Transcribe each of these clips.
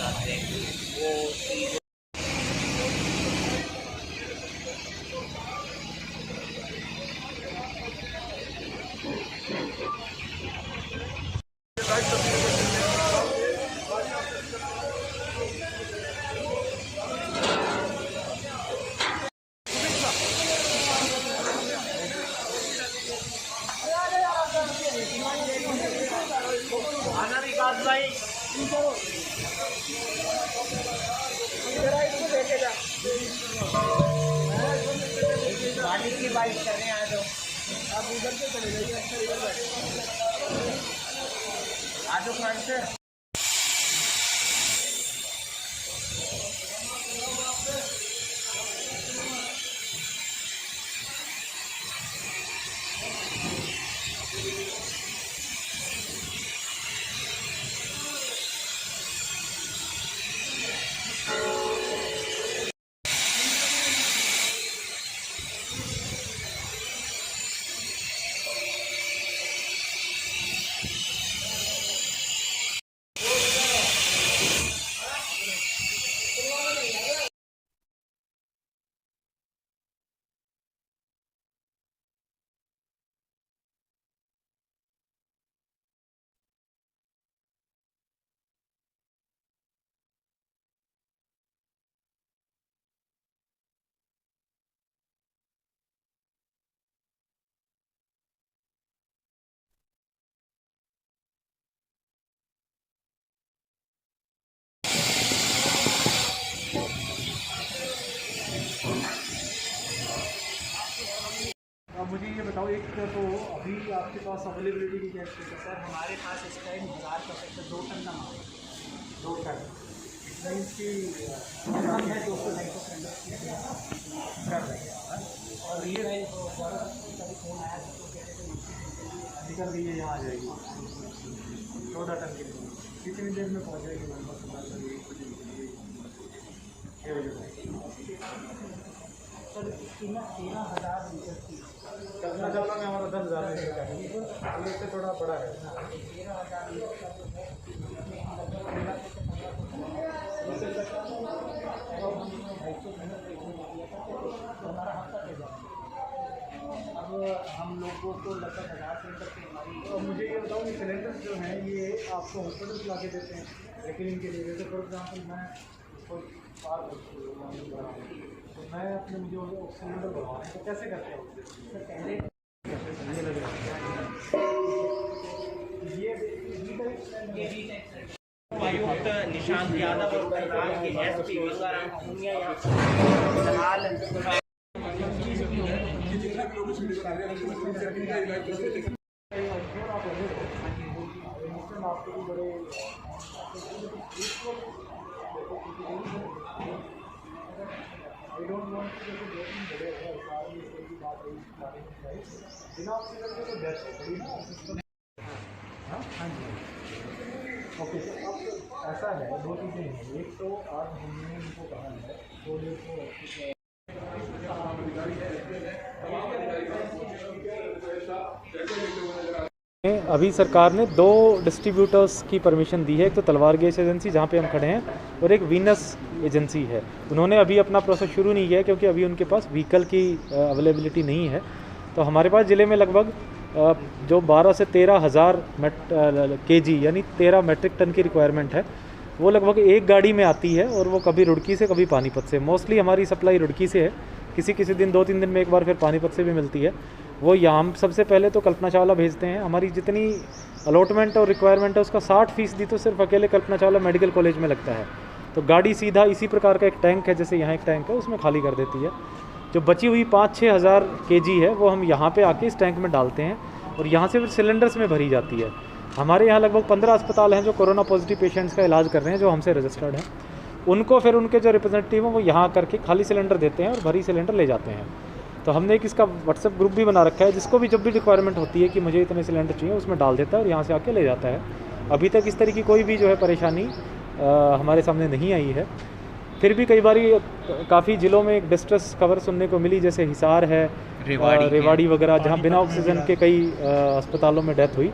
बनाते हैं वो चीज़। आना विकास भाई गाड़ी की बाइक कर रहे हैं, आ जाओ आप उधर से चले जाइए, आ जाओ फ्रंट से। मुझे ये बताओ, एक तो अभी आपके पास अवेलेबिलिटी की क्या है सर? हमारे पास इस टाइम 1000 का सेक्टर 2 टन का माल है। 2 टन मीन्स की हम है 200-250 सिलेंडर कर रहे हैं। और ये है फोन आया था तो कहते थे निकल गई है, यहाँ आ जाएगी 14 टन के लिए। कितनी देर में पहुँच जाएगी हमारे पास? 6 बजे सर 13,000 लीटर की कल्पना चावला में हमारा 10,000 लीटर का है, ये से थोड़ा बड़ा है। 13,000 लीटर का हमारा हफ्ता के बाद अब हम लोगों को लगभग 1000 सिलेंडर की हमारी। तो मुझे ये बताओ कि सिलेंडर्स जो हैं ये आपको हॉस्पिटल ला के देते हैं, लेकिन इनके लिए जैसे फॉर एग्जाम्पल मैं कोई बार तो मैं अपने मुझे सिलेंडर बनवाना है तो कैसे करते हैं? सर पहले ये लग रहा है उपायुक्त निशांत यादव और करनाल के एसपी गंगाराम पूनिया आपको बड़े आई डोंट वांट टू जैसे 2-3 बड़े हैं सारी इसकी बात रही बारे में है बिना ऑक्सीजन के तो डेथ है बड़ी ना। हाँ जी ओके। तो अब ऐसा है, 2 चीज़ें हैं। एक तो आज हमने इनको कहा है 2 डेज को अभी सरकार ने 2 डिस्ट्रीब्यूटर्स की परमिशन दी है। एक तो तलवार गैस एजेंसी जहाँ पे हम खड़े हैं और एक वीनस एजेंसी है। उन्होंने अभी अपना प्रोसेस शुरू नहीं किया क्योंकि अभी उनके पास व्हीकल की अवेलेबिलिटी नहीं है। तो हमारे पास ज़िले में लगभग जो 12 से 13,000 kg यानी 13 मेट्रिक टन की रिक्वायरमेंट है, वो लगभग एक गाड़ी में आती है और वो कभी रुड़की से कभी पानीपत से। मोस्टली हमारी सप्लाई रुड़की से है, किसी दिन 2-3 दिन में एक बार फिर पानीपत से भी मिलती है। वो यहाँ सबसे पहले तो कल्पना चावला भेजते हैं। हमारी जितनी अलॉटमेंट और रिक्वायरमेंट है उसका 60% तो सिर्फ अकेले कल्पना चावला मेडिकल कॉलेज में लगता है। तो गाड़ी सीधा इसी प्रकार का एक टैंक है, जैसे यहाँ एक टैंक है, उसमें खाली कर देती है। जो बची हुई 5-6 हज़ार kg है वो हम यहाँ पे आके इस टैंक में डालते हैं और यहाँ से फिर सिलेंडर्स में भरी जाती है। हमारे यहाँ लगभग 15 अस्पताल हैं जो कोरोना पॉजिटिव पेशेंट्स का इलाज कर रहे हैं, जो हमसे रजिस्टर्ड हैं। उनको फिर उनके जो रिप्रेजेंटेटिव हैं वो यहाँ करके खाली सिलेंडर देते हैं और भरी सिलेंडर ले जाते हैं। तो हमने एक इसका व्हाट्सएप ग्रुप भी बना रखा है, जिसको भी जब भी रिक्वायरमेंट होती है कि मुझे इतने सिलेंडर चाहिए, उसमें डाल देता है और यहाँ से आके ले जाता है। अभी तक इस तरह की कोई भी जो है परेशानी हमारे सामने नहीं आई है। फिर भी कई बार काफ़ी ज़िलों में एक डिस्ट्रेस खबर सुनने को मिली, जैसे हिसार है, रेवाड़ी वगैरह, जहाँ बिना ऑक्सीजन के कई अस्पतालों में डेथ हुई।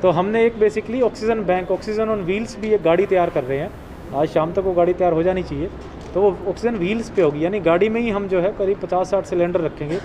तो हमने एक basically oxygen bank, oxygen on wheels भी एक गाड़ी तैयार कर रहे हैं आज शाम तक वो गाड़ी तैयार हो जानी चाहिए। तो वो ऑक्सीजन व्हील्स पे होगी, यानी गाड़ी में ही हम जो है करीब 50-60 सिलेंडर रखेंगे।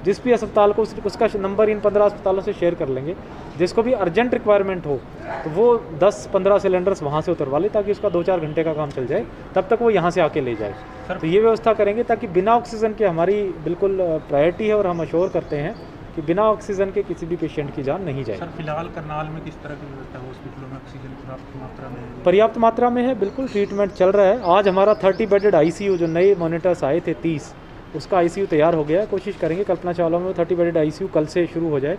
जिस भी अस्पताल को उसका नंबर इन 15 अस्पतालों से शेयर कर लेंगे। जिसको भी अर्जेंट रिक्वायरमेंट हो तो वो 10-15 सिलेंडर्स वहाँ से उतरवा ले, ताकि उसका 2-4 घंटे का काम चल जाए, तब तक वो यहाँ से आके ले जाए। तो ये व्यवस्था करेंगे ताकि बिना ऑक्सीजन के, हमारी बिल्कुल प्रायोरिटी है और हम अश्योर करते हैं कि बिना ऑक्सीजन के किसी भी पेशेंट की जान नहीं जाए। सर फिलहाल करनाल में किस तरह की व्यवस्था है हॉस्पिटलों में? ऑक्सीजन पर्याप्त मात्रा में? पर्याप्त मात्रा में है, बिल्कुल ट्रीटमेंट चल रहा है। आज हमारा 30 बेडेड ICU, जो नए मॉनिटर्स आए थे 30, उसका ICU तैयार हो गया है। कोशिश करेंगे कल्पना चावला में 30 बेडेड ICU कल से शुरू हो जाए,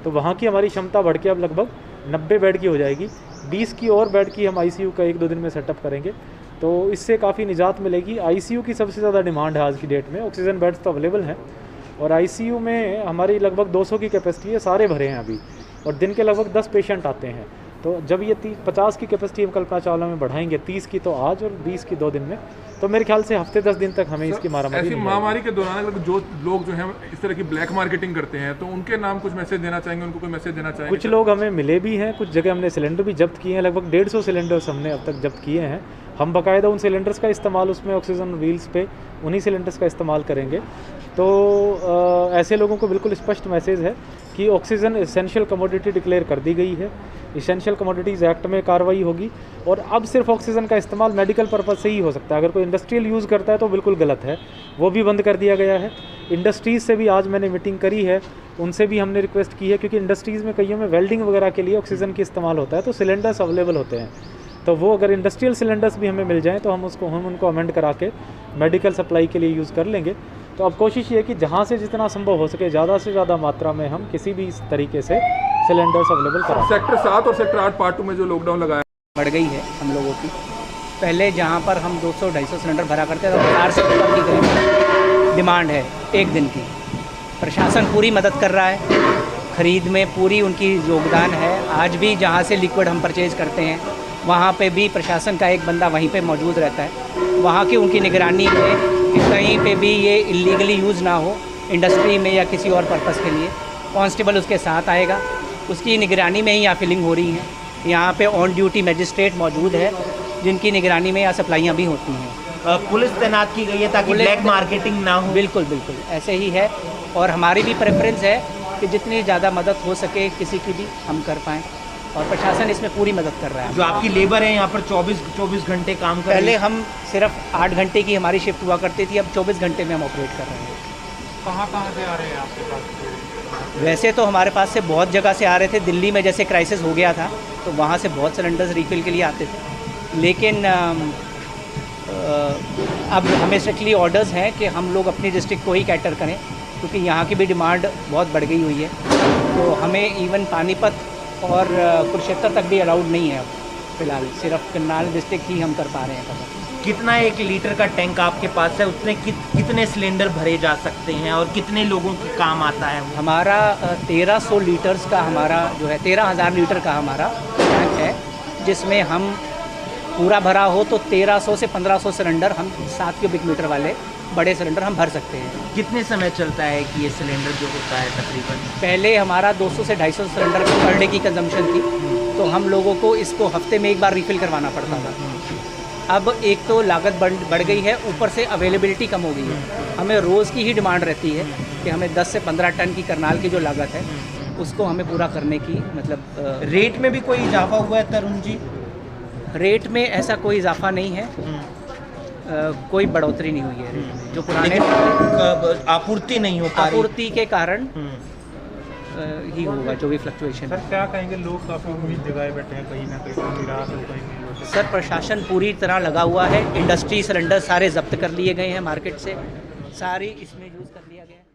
तो वहाँ की हमारी क्षमता बढ़ के अब लगभग 90 बेड की हो जाएगी। 20 की और बेड की हम ICU का 1-2 दिन में सेटअप करेंगे, तो इससे काफ़ी निजात मिलेगी। ICU की सबसे ज़्यादा डिमांड है आज की डेट में। ऑक्सीजन बेड्स तो अवेलेबल हैं और ICU में हमारी लगभग 200 की कैपेसिटी है, सारे भरे हैं अभी, और दिन के लगभग 10 पेशेंट आते हैं। तो जब ये 50 की कैपेसिटी हम कल्पना चावला में बढ़ाएंगे, 30 की तो आज और 20 की 2 दिन में, तो मेरे ख्याल से हफ्ते 10 दिन तक हमें इसकी मारामारी। ऐसी महामारी के दौरान अगर जो लोग जो हैं इस तरह की ब्लैक मार्केटिंग करते हैं, तो उनके नाम कुछ मैसेज देना चाहेंगे, उनको कोई मैसेज देना चाहेंगे? कुछ लोग हमें मिले भी हैं, कुछ जगह हमने सिलेंडर भी जब्त किए हैं। लगभग 150 सिलेंडर्स हमने अब तक जब्त किए हैं। हम बाकायदा उन सिलेंडर्स का इस्तेमाल, उसमें ऑक्सीजन व्हील्स पे उन्हीं सिलेंडर्स का इस्तेमाल करेंगे। तो ऐसे लोगों को बिल्कुल स्पष्ट मैसेज है कि ऑक्सीजन एसेंशियल कमोडिटी डिक्लेयर कर दी गई है। एसेंशियल कमोडिटीज़ एक्ट में कार्रवाई होगी, और अब सिर्फ ऑक्सीजन का इस्तेमाल मेडिकल पर्पज़ से ही हो सकता है। अगर कोई इंडस्ट्रियल यूज़ करता है तो बिल्कुल गलत है, वो भी बंद कर दिया गया है। इंडस्ट्रीज़ से भी आज मैंने मीटिंग करी है, उनसे भी हमने रिक्वेस्ट की है, क्योंकि इंडस्ट्रीज़ में कईयों में वेल्डिंग वगैरह के लिए ऑक्सीजन की इस्तेमाल होता है, तो सिलेंडर्स अवेलेबल होते हैं। तो वो अगर इंडस्ट्रियल सिलेंडर्स भी हमें मिल जाएँ तो हम उनको अमेंड करा के मेडिकल सप्लाई के लिए यूज़ कर लेंगे। तो अब कोशिश ये है कि जहाँ से जितना संभव हो सके ज़्यादा से ज़्यादा मात्रा में हम किसी भी इस तरीके से सिलेंडर्स अवेलेबल करा। सेक्टर 7 और सेक्टर 8 पार्ट 2 में जो लॉकडाउन लगाया बढ़ गई है हम लोगों की। पहले जहाँ पर हम 200-250 सिलेंडर भरा करते थे, 1000 से ऊपर की करीब डिमांड है एक दिन की। प्रशासन पूरी मदद कर रहा है, ख़रीद में पूरी उनकी योगदान है। आज भी जहाँ से लिक्विड हम परचेज करते हैं, वहाँ पे भी प्रशासन का एक बंदा वहीं पे मौजूद रहता है। वहाँ की उनकी निगरानी में कि कहीं पे भी ये इलीगली यूज़ ना हो, इंडस्ट्री में या किसी और पर्पज़ के लिए। कांस्टेबल उसके साथ आएगा, उसकी निगरानी में ही यहाँ फिलिंग हो रही है। यहाँ पे ऑन ड्यूटी मजिस्ट्रेट मौजूद है, जिनकी निगरानी में यहाँ सप्लाइयाँ भी होती हैं। पुलिस तैनात की गई है ताकि ब्लैक मार्केटिंग ना हो। बिल्कुल बिल्कुल ऐसे ही है, और हमारी भी प्रेफरेंस है कि जितनी ज़्यादा मदद हो सके किसी की भी हम कर पाएँ, और प्रशासन इसमें पूरी मदद कर रहा है। जो आपकी लेबर है यहाँ पर 24 घंटे काम कर पहले हम सिर्फ 8 घंटे की हमारी शिफ्ट हुआ करती थी, अब 24 घंटे में हम ऑपरेट कर रहे हैं। कहाँ से आ रहे हैं आपके पास? वैसे तो हमारे पास से बहुत जगह से आ रहे थे। दिल्ली में जैसे क्राइसिस हो गया था तो वहाँ से बहुत सिलेंडर्स रिफ़िल के लिए आते थे, लेकिन अब हमें स्ट्रिक्टली ऑर्डर्स हैं कि हम लोग अपनी डिस्ट्रिक्ट को ही कैटर करें, क्योंकि यहाँ की भी डिमांड बहुत बढ़ गई हुई है। तो हमें इवन पानीपत और कुरुक्षेत्र तक भी अलाउड नहीं है। फ़िलहाल सिर्फ करनाल डिस्ट्रिक्ट ही हम कर पा रहे हैं कवर। कितना 1 लीटर का टैंक आपके पास है, उसमें कितने सिलेंडर भरे जा सकते हैं और कितने लोगों के काम आता है? हमारा 1300 लीटर्स का हमारा जो है 13,000 लीटर का हमारा टैंक है, जिसमें हम पूरा भरा हो तो 1300 से 1500 सिलेंडर हम 7 क्यूबिक मीटर वाले बड़े सिलेंडर हम भर सकते हैं। कितने समय चलता है कि ये सिलेंडर जो होता है तकरीबन? पहले हमारा 200 से 250 सिलेंडर पर डे की कंजम्पशन थी, तो हम लोगों को इसको हफ्ते में एक बार रिफ़िल करवाना पड़ता था। अब एक तो लागत बढ़ गई है, ऊपर से अवेलेबिलिटी कम हो गई है। हमें रोज़ की ही डिमांड रहती है कि हमें 10 से 15 टन की करनाल की जो लागत है उसको हमें पूरा करने की, मतलब रेट में भी कोई इजाफा हुआ है तरुण जी? रेट में ऐसा कोई इजाफा नहीं है, कोई बढ़ोतरी नहीं हुई है रेट में। जो पुराने आपूर्ति नहीं हो पा रही, आपूर्ति के कारण ही होगा जो भी फ्लक्चुएशन। सर क्या कहेंगे, लोग काफ़ी उम्मीद जगाए बैठे हैं, कहीं ना कहीं निराश हो कहीं। सर प्रशासन पूरी तरह लगा हुआ है। इंडस्ट्री सिलेंडर सारे जब्त कर लिए गए हैं मार्केट से, सारी इसमें यूज़ कर लिया गया है।